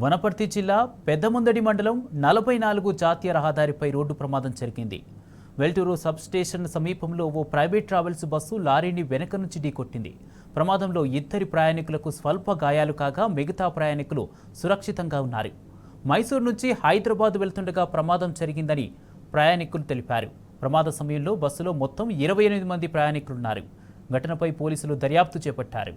వనపర్తి జిల్లా పెద్దముందడి మండలం 44 జాతీయ రహదారిపై రోడ్డు ప్రమాదం జరిగింది. వెల్టూరు సబ్ స్టేషన్ సమీపంలో ఓ ప్రైవేట్ ట్రావెల్స్ బస్సు లారీని వెనక నుంచి ఢీకొట్టింది. ప్రమాదంలో ఇద్దరి ప్రయాణికులకు స్వల్ప గాయాలు కాగా మిగతా ప్రయాణికులు సురక్షితంగా ఉన్నారు. మైసూరు నుంచి హైదరాబాద్ వెళ్తుండగా ప్రమాదం జరిగిందని ప్రయాణికులు తెలిపారు. ప్రమాద సమయంలో బస్సులో మొత్తం 28 మంది ప్రయాణికులున్నారు. ఘటనపై పోలీసులు దర్యాప్తు చేపట్టారు.